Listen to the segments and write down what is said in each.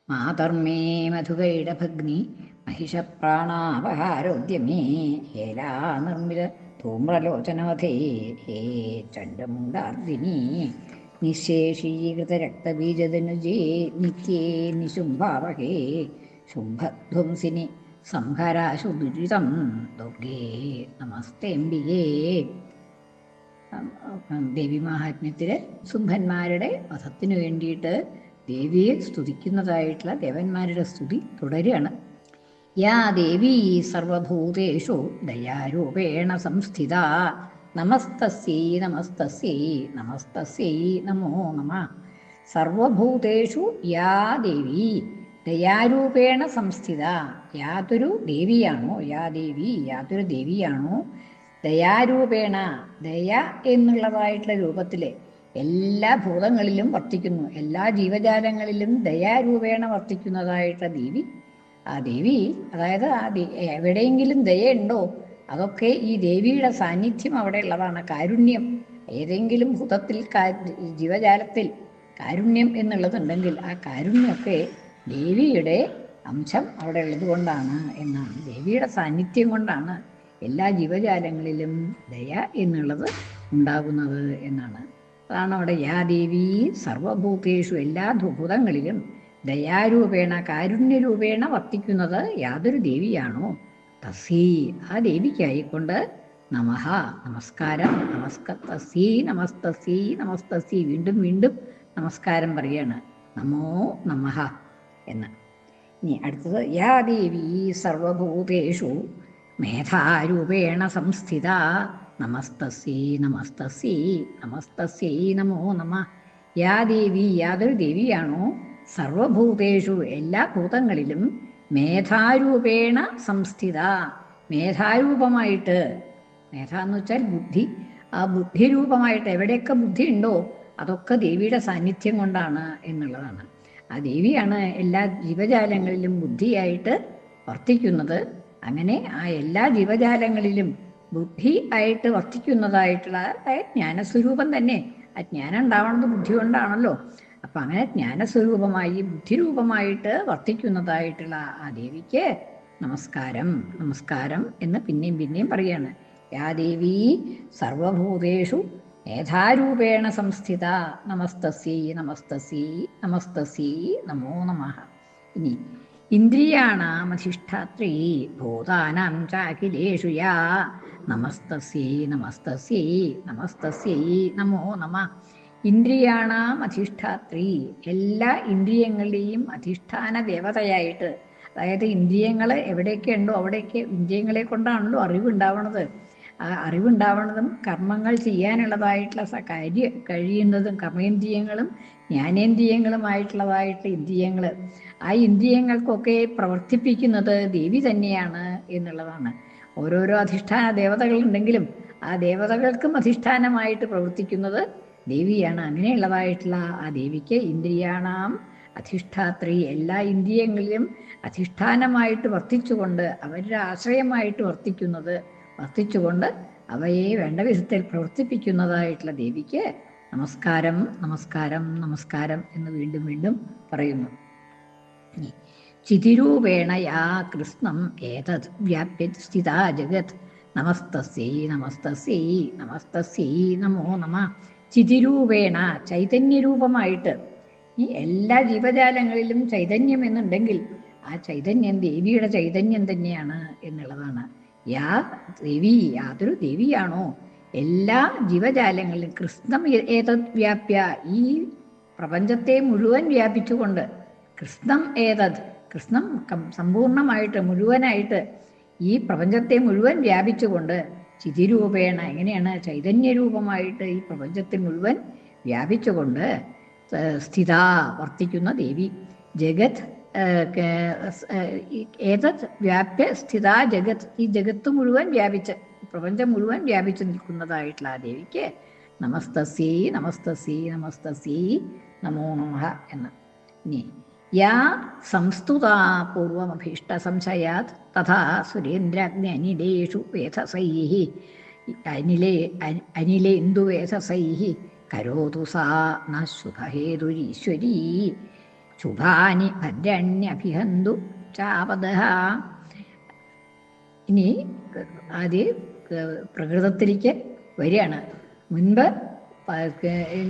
മാതർമേ മധുകൈടഭഗ്നി महिषप्राणापहारोद्यमे हेला निर्मित धूम्रलोचनवधे हे चण्डमुण्डार्दिनी निःशेषीकृतरक्तबीजदनुजे नित्ये निशुम्भावहे शुम्भध्वंसिनि സംഹരാശു ദുരിതം ദുർഗേ നമസ്തേംബികേ. ദേവിമാഹാത്മ്യത്തില് ശുംഭന്മാരുടെ വധത്തിനു വേണ്ടിയിട്ട് ദേവിയെ സ്തുതിക്കുന്നതായിട്ടുള്ള ദേവന്മാരുടെ സ്തുതി തുടരുകയാണ്. യാ ദേവീ സർവഭൂതേഷു ദയാരൂപേണ സംസ്ഥിത നമസ്തസ്യൈ നമസ്തസ്യൈ നമസ്തസ്യൈ നമോ നമഃ. സർവഭൂതേഷു യാ ദേവി ദയാരൂപേണ സംസ്ഥിത, യാതൊരു ദേവിയാണോ, യാ ദേവി യാതൊരു ദേവിയാണോ ദയാരൂപേണ, ദയ എന്നുള്ളതായിട്ടുള്ള രൂപത്തില് എല്ലാ ഭൂതങ്ങളിലും വർത്തിക്കുന്നു, എല്ലാ ജീവജാലങ്ങളിലും ദയാരൂപേണ വർത്തിക്കുന്നതായിട്ടുള്ള ദേവി. ആ ദേവി, അതായത് എവിടെയെങ്കിലും ദയുണ്ടോ അതൊക്കെ ഈ ദേവിയുടെ സാന്നിധ്യം അവിടെ ഉള്ളതാണ്. കാരുണ്യം, ഏതെങ്കിലും ഭൂതത്തിൽ ജീവജാലത്തിൽ കാരുണ്യം എന്നുള്ളതുണ്ടെങ്കിൽ ആ കാരുണ്യമൊക്കെ ദേവിയുടെ അംശം അവിടെ ഉള്ളത് കൊണ്ടാണ് എന്നാണ്. ദേവിയുടെ സാന്നിധ്യം കൊണ്ടാണ് എല്ലാ ജീവജാലങ്ങളിലും ദയ എന്നുള്ളത് ഉണ്ടാകുന്നത് എന്നാണ്. അതാണ് അവിടെ യാ ദേവി സർവഭൂതേഷു, എല്ലാ ഭൂതങ്ങളിലും ദയാരൂപേണ കാരുണ്യരൂപേണ വർത്തിക്കുന്നത് യാതൊരു ദേവിയാണോ തസ്യൈ, ആ ദേവിക്കായിക്കൊണ്ട് നമഃ നമസ്കാരം. തസ്യൈ നമസ്തസ്യൈ നമസ്തസ്യൈ, വീണ്ടും വീണ്ടും നമസ്കാരം പറയാണ്, നമോ നമഃ എന്ന്. ഇനി അടുത്തത് യാ ദേവി സർവഭൂതേഷു മേധാരൂപേണ സംസ്ഥിത നമസ്തസ്യൈ നമസ്തസ്യൈ നമസ്തസ്യൈ നമോ നമഃ. യാ ദേവി, യാതൊരു ദേവിയാണോ സർവഭൂതേഷു എല്ലാ ഭൂതങ്ങളിലും മേധാരൂപേണ സംസ്ഥിത, മേധാരൂപമായിട്ട്, മേധ എന്ന് വെച്ചാൽ ബുദ്ധി, ആ ബുദ്ധിരൂപമായിട്ട് എവിടെയൊക്കെ ബുദ്ധി ഉണ്ടോ അതൊക്കെ ദേവിയുടെ സാന്നിധ്യം കൊണ്ടാണ് എന്നുള്ളതാണ്. ആ ദേവിയാണ് എല്ലാ ജീവജാലങ്ങളിലും ബുദ്ധിയായിട്ട് വർത്തിക്കുന്നത്. അങ്ങനെ ആ എല്ലാ ജീവജാലങ്ങളിലും ബുദ്ധി ആയിട്ട് വർത്തിക്കുന്നതായിട്ടുള്ള ജ്ഞാനസ്വരൂപം തന്നെ. ആ ജ്ഞാനം ഉണ്ടാവുന്നത് ബുദ്ധി കൊണ്ടാണല്ലോ. അപ്പം അങ്ങനെ ജ്ഞാനസ്വരൂപമായി ബുദ്ധിരൂപമായിട്ട് വർത്തിക്കുന്നതായിട്ടുള്ള ആ ദേവിക്ക് നമസ്കാരം നമസ്കാരം എന്ന് പിന്നെയും പിന്നെയും പറയാണ്. യാ ദേവി സർവഭൂതേഷു മേധാരൂപേണ സംസ്ഥിത നമസ്തസ്യൈ നമസ്തസ്യൈ നമസ്തസ്യൈ നമോ നമഃ. ഇനി ഇന്ദ്രിയാണാമധിഷ്ഠാത്രീ ഭൂതാനാം ചാഖിലേഷു യാ നമസ്തസ്യൈ നമസ്തസ്യൈ നമസ്തസ്യൈ നമോ നമഃ. ഇന്ദ്രിയാണാം അധിഷ്ഠാത്രി, എല്ലാ ഇന്ദ്രിയങ്ങളുടെയും അധിഷ്ഠാന ദേവതയായിട്ട്, അതായത് ഇന്ദ്രിയങ്ങൾ എവിടെയൊക്കെ ഉണ്ടോ അവിടെയൊക്കെ ഇന്ദ്രിയങ്ങളെ കൊണ്ടാണല്ലോ അറിവുണ്ടാവണത്. ആ അറിവുണ്ടാവണതും കർമ്മങ്ങൾ ചെയ്യാനുള്ളതായിട്ടുള്ള കഴിയുന്നതും കർമ്മേന്ദ്രിയങ്ങളും ജ്ഞാനേന്ദ്രിയങ്ങളുമായിട്ടുള്ളതായിട്ട് ഇന്ദ്രിയങ്ങൾ, ആ ഇന്ദ്രിയങ്ങൾക്കൊക്കെ പ്രവർത്തിപ്പിക്കുന്നത് ദേവി തന്നെയാണ് എന്നുള്ളതാണ്. ഓരോരോ അധിഷ്ഠാന ദേവതകളുണ്ടെങ്കിലും ആ ദേവതകൾക്കും അധിഷ്ഠാനമായിട്ട് പ്രവർത്തിക്കുന്നത് ദേവിയാണ്. അങ്ങനെയുള്ളതായിട്ടുള്ള ആ ദേവിക്ക് ഇന്ദ്രിയാണാം അധിഷ്ഠാത്രി, എല്ലാ ഇന്ദ്രിയങ്ങളിലും അധിഷ്ഠാനമായിട്ട് വർത്തിച്ചുകൊണ്ട് അവരുടെ ആശ്രയമായിട്ട് വർത്തിച്ചുകൊണ്ട് അവയെ വേണ്ട വിധത്തിൽ പ്രവർത്തിപ്പിക്കുന്നതായിട്ടുള്ള ദേവിക്ക് നമസ്കാരം നമസ്കാരം നമസ്കാരം എന്ന് വീണ്ടും വീണ്ടും പറയുന്നു. ചിതിരൂപേണ യാ കൃഷ്ണം ഏതത് വ്യാപ്യ സ്ഥിതാ ജഗത് നമസ്തസ്യൈ നമസ്തസ്യൈ നമസ്തസ്യൈ നമോ നമഃ. ചിതിരൂപേണ, ചൈതന്യരൂപമായിട്ട്, ഈ എല്ലാ ജീവജാലങ്ങളിലും ചൈതന്യം എന്നുണ്ടെങ്കിൽ ആ ചൈതന്യം ദേവിയുടെ ചൈതന്യം തന്നെയാണ് എന്നുള്ളതാണ്. യാ ദേവി, യാതൊരു ദേവിയാണോ എല്ലാ ജീവജാലങ്ങളിലും കൃഷ്ണം ഏതത് വ്യാപ്യ, ഈ പ്രപഞ്ചത്തെ മുഴുവൻ വ്യാപിച്ചുകൊണ്ട്, കൃഷ്ണം ഏതത്, കൃഷ്ണം സമ്പൂർണമായിട്ട് മുഴുവനായിട്ട് ഈ പ്രപഞ്ചത്തെ മുഴുവൻ വ്യാപിച്ചുകൊണ്ട്, ചിതിരൂപേണ എങ്ങനെയാണ് ചൈതന്യരൂപമായിട്ട് ഈ പ്രപഞ്ചത്തിൽ മുഴുവൻ വ്യാപിച്ചുകൊണ്ട് സ്ഥിത വർത്തിക്കുന്ന ദേവി. ജഗത് ഏതത് വ്യാപ്യ സ്ഥിത ജഗത്, ഈ ജഗത്ത് മുഴുവൻ വ്യാപിച്ച് പ്രപഞ്ചം മുഴുവൻ വ്യാപിച്ചു നിൽക്കുന്നതായിട്ടുള്ള ആ ദേവിക്ക് നമസ്തസ്യൈ നമസ്തസ്യൈ നമസ്തസ്യൈ നമോ നമഃ എന്ന്. ഇനി യാ സംസ്തുതാ പൂർവമഭീഷ്ട സംശയാത് തഥാ സുരേന്ദ്രാഗ്നി അനിലേഷു വേധസൈഃ അനിലേന്ദുവേധസൈഃ കരോതു സാ ന ശുഭഹേതുരീശ്വരീ. ശുഭാനി ഭദ്രണ്യഭിഹന്തു ചാപദഃ. ഇനി ആദ്യം പ്രകൃതത്തിലേക്ക് വരികയാണ്. മുൻപ്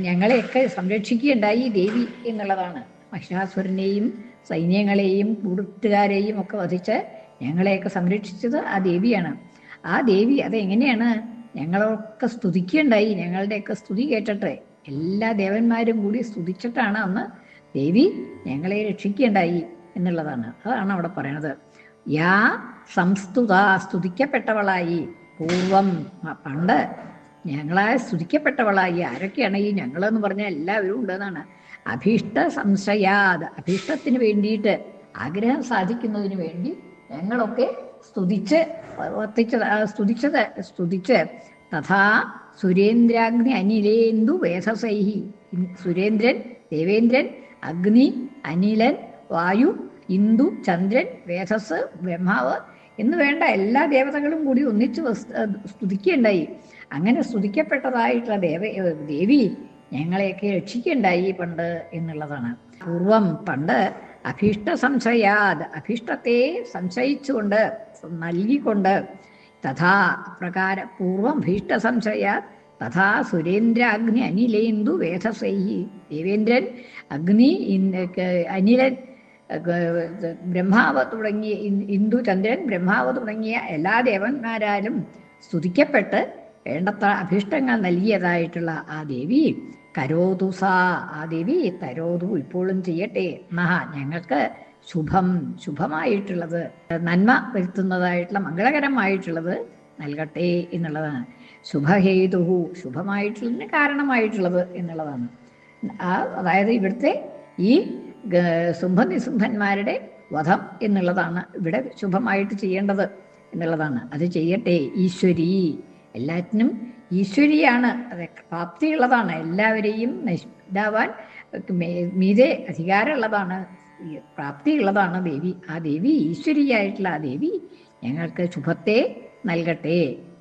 ഞങ്ങളെയൊക്കെ സംരക്ഷിക്കുകയുണ്ടായി ദേവി എന്നുള്ളതാണ്. മഹിഷാസുരനെയും സൈന്യങ്ങളെയും കൂട്ടുകാരെയും ഒക്കെ വധിച്ച് ഞങ്ങളെയൊക്കെ സംരക്ഷിച്ചത് ആ ദേവിയാണ്. ആ ദേവി അതെങ്ങനെയാണ് ഞങ്ങളൊക്കെ സ്തുതിക്കുകയുണ്ടായി. ഞങ്ങളുടെയൊക്കെ സ്തുതി കേട്ടിട്ട് എല്ലാ ദേവന്മാരും കൂടി സ്തുതിച്ചിട്ടാണ് അന്ന് ദേവി ഞങ്ങളെ രക്ഷിക്കുകയുണ്ടായി എന്നുള്ളതാണ്. അതാണ് അവിടെ പറയണത്. യാ സംസ്തുത, സ്തുതിക്കപ്പെട്ടവളായി, പൂർവം പണ്ട് ഞങ്ങളെ സ്തുതിക്കപ്പെട്ടവളായി. ആരൊക്കെയാണ് ഈ ഞങ്ങളെന്ന് പറഞ്ഞാൽ എല്ലാവരും ഉണ്ടെന്നാണ്. അഭീഷ്ട സംശയാത്, അഭീഷ്ടത്തിന് വേണ്ടിയിട്ട്, ആഗ്രഹം സാധിക്കുന്നതിന് വേണ്ടി ഞങ്ങളൊക്കെ സ്തുതിച്ച് തഥാ സുരേന്ദ്രാഗ്നി അനിലേന്ദു വേധസൈഹി. സുരേന്ദ്രൻ, ദേവേന്ദ്രൻ, അഗ്നി, അനിലൻ, വായു, ഇന്ദു, ചന്ദ്രൻ, വേധസ്, ബ്രഹ്മാവ് എന്ന് വേണ്ട എല്ലാ ദേവതകളും കൂടി ഒന്നിച്ച് സ്തുതിക്കുകയുണ്ടായി. അങ്ങനെ സ്തുതിക്കപ്പെട്ടതായിട്ടുള്ള ദേവി ഞങ്ങളെയൊക്കെ രക്ഷിക്കുകയുണ്ടായി പണ്ട് എന്നുള്ളതാണ്. പൂർവം പണ്ട് അഭീഷ്ട സംശയാത്, അഭീഷ്ടത്തെ സംശയിച്ചുകൊണ്ട് നൽകിക്കൊണ്ട്, തഥാ പ്രകാരം പൂർവം ഭീഷ്ട സംശയാത് തഥാ സുരേന്ദ്രാഗ്നി അനിലേന്ദു വേധസൈഹി. ദേവേന്ദ്രൻ, അഗ്നി, അനിലൻ, ബ്രഹ്മാവ് തുടങ്ങിയ ഇന്ദു, ചന്ദ്രൻ, ബ്രഹ്മാവ് തുടങ്ങിയ എല്ലാ ദേവന്മാരാലും സ്തുതിക്കപ്പെട്ട് വേണ്ടത്ര അഭീഷ്ടങ്ങൾ നൽകിയതായിട്ടുള്ള ആ ദേവി കരോതു സാ, ആ ദേവി തരോതു ഇപ്പോഴും ചെയ്യട്ടെ, നഹ ഞങ്ങൾക്ക് ശുഭമായിട്ടുള്ളത്, നന്മ വരുത്തുന്നതായിട്ടുള്ള മംഗളകരമായിട്ടുള്ളത് നൽകട്ടെ എന്നുള്ളതാണ്. ശുഭഹേതുഹു, ശുഭമായിട്ടുള്ളതിന് കാരണമായിട്ടുള്ളത് എന്നുള്ളതാണ്. അതായത് ഇവിടുത്തെ ഈ ശുംഭനിശുംഭന്മാരുടെ വധം എന്നുള്ളതാണ് ഇവിടെ ശുഭമായിട്ട് ചെയ്യേണ്ടത് എന്നുള്ളതാണ്. അത് ചെയ്യട്ടെ. ഈശ്വരി, എല്ലാറ്റിനും ഈശ്വരിയാണ്, അത് പ്രാപ്തിയുള്ളതാണ്. എല്ലാവരെയും ഇതാവാൻ മീതെ അധികാരമുള്ളതാണ്, പ്രാപ്തിയുള്ളതാണ് ദേവി. ആ ദേവി ഈശ്വരിയായിട്ടുള്ള ആ ദേവി ഞങ്ങൾക്ക് ശുഭത്തെ നൽകട്ടെ.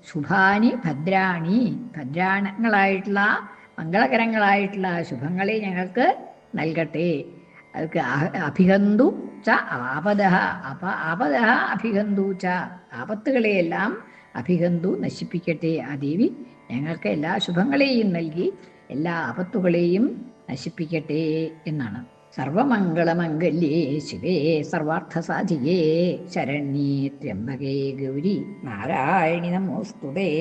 ശുഭാനി ഭദ്രാണി, ഭദ്രാണങ്ങളായിട്ടുള്ള മംഗളകരങ്ങളായിട്ടുള്ള ശുഭങ്ങളെ ഞങ്ങൾക്ക് നൽകട്ടെ. അതൊക്കെ അഭിഹന്തു ച ആപദഃ, ആപദഃ അഭിഹന്തു ച, ആപത്തുകളെയെല്ലാം അഭിഹന്തു നശിപ്പിക്കട്ടെ. ആ ദേവി ഞങ്ങൾക്ക് എല്ലാ ശുഭങ്ങളെയും നൽകി എല്ലാ ആപത്തുകളെയും നശിപ്പിക്കട്ടെ എന്നാണ്. സർവമംഗളമംഗല്യേ ശിവേ സർവാർത്ഥസാധികേ ശരണ്യേ ത്രയംബകേ ഗൗരി നാരായണി നമോസ്തുതേ.